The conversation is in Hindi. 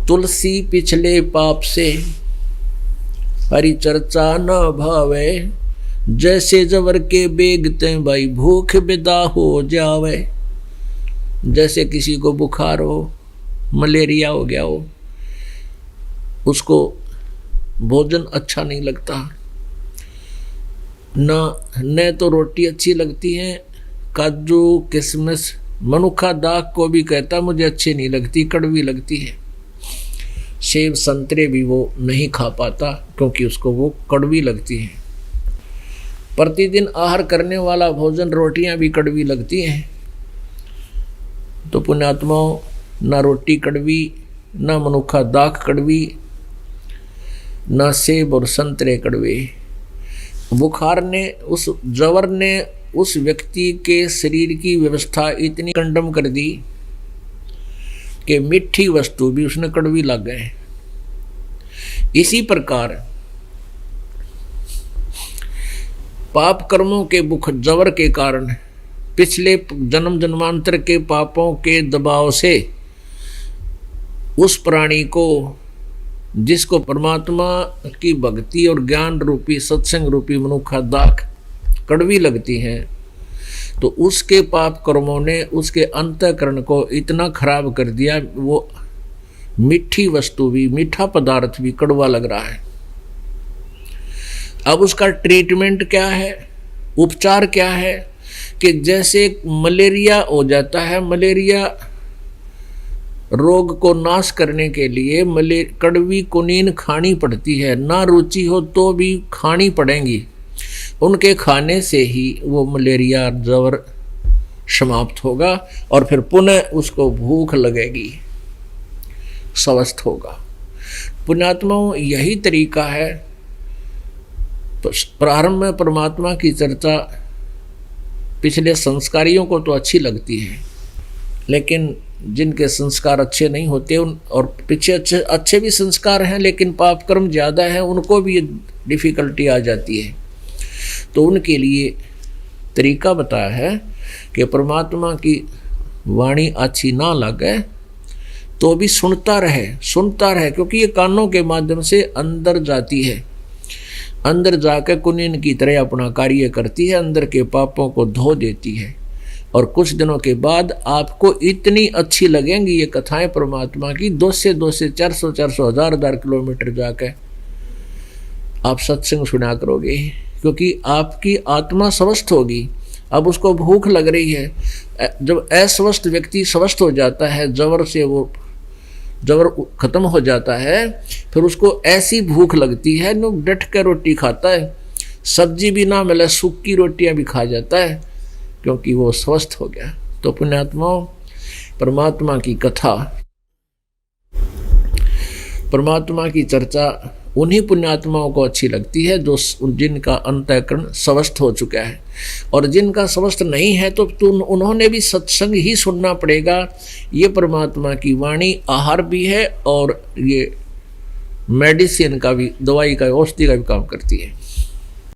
तुलसी पिछले पाप से हरि चर्चा न भावे, जैसे जवर के बेगते भाई भूख विदा हो जावे। जैसे किसी को बुखार हो, मलेरिया हो गया हो, उसको भोजन अच्छा नहीं लगता, न तो रोटी अच्छी लगती है, काजू किशमिश मनुखा दाग को भी कहता मुझे अच्छी नहीं लगती, कड़वी लगती है। सेब संतरे भी वो नहीं खा पाता क्योंकि उसको वो कड़वी लगती है। प्रतिदिन आहार करने वाला भोजन रोटियां भी कड़वी लगती हैं। तो पुण्यात्माओं, ना रोटी कड़वी, ना मनुखा दाख कड़वी, ना सेब और संतरे कड़वे। बुखार ने, उस जवर ने उस व्यक्ति के शरीर की व्यवस्था इतनी कंडम कर दी कि मीठी वस्तु भी उसने कड़वी लग गए। इसी प्रकार पाप कर्मों के जवर के कारण, पिछले जन्म जन्मांतर के पापों के दबाव से उस प्राणी को, जिसको परमात्मा की भक्ति और ज्ञान रूपी सत्संग रूपी मनुखा दाख कड़वी लगती है, तो उसके पाप कर्मों ने उसके अंतःकरण को इतना खराब कर दिया, वो मीठी वस्तु भी, मीठा पदार्थ भी कड़वा लग रहा है। अब उसका ट्रीटमेंट क्या है, उपचार क्या है कि जैसे मलेरिया हो जाता है, मलेरिया रोग को नाश करने के लिए कड़वी कुनीन खानी पड़ती है, ना रुचि हो तो भी खानी पड़ेंगी। उनके खाने से ही वो मलेरिया जवर समाप्त होगा और फिर पुनः उसको भूख लगेगी, स्वस्थ होगा। पुण्यात्माओं, यही तरीका है। प्रारंभ में परमात्मा की चर्चा पिछले संस्कारियों को तो अच्छी लगती है, लेकिन जिनके संस्कार अच्छे नहीं होते और पीछे अच्छे भी संस्कार हैं लेकिन पाप कर्म ज़्यादा है, उनको भी डिफ़िकल्टी आ जाती है। तो उनके लिए तरीका बताया है कि परमात्मा की वाणी अच्छी ना लगे तो भी सुनता रहे, क्योंकि ये कानों के माध्यम से अंदर जाती है, अंदर जाकर कुनीन की तरह अपना कार्य करती है, अंदर के पापों को धो देती है। और कुछ दिनों के बाद आपको इतनी अच्छी लगेंगी ये कथाएं परमात्मा की, 200 400 1000 किलोमीटर जाकर आप सत्संग सुना करोगे, क्योंकि आपकी आत्मा स्वस्थ होगी। अब उसको भूख लग रही है। जब अस्वस्थ व्यक्ति स्वस्थ हो जाता है, जवर से वो जबर खत्म हो जाता है, फिर उसको ऐसी भूख लगती है नो डट कर रोटी खाता है, सब्जी भी ना मिले सूखी रोटियां भी खा जाता है, क्योंकि वो स्वस्थ हो गया। तो पुण्यात्माओं, परमात्मा की कथा, परमात्मा की चर्चा उन्हीं पुण्यात्माओं को अच्छी लगती है जो जिनका अंतःकरण स्वस्थ हो चुका है। और जिनका स्वस्थ नहीं है तो उन्होंने भी सत्संग ही सुनना पड़ेगा। ये परमात्मा की वाणी आहार भी है और ये मेडिसिन का भी, दवाई का, औषधि का भी काम करती है।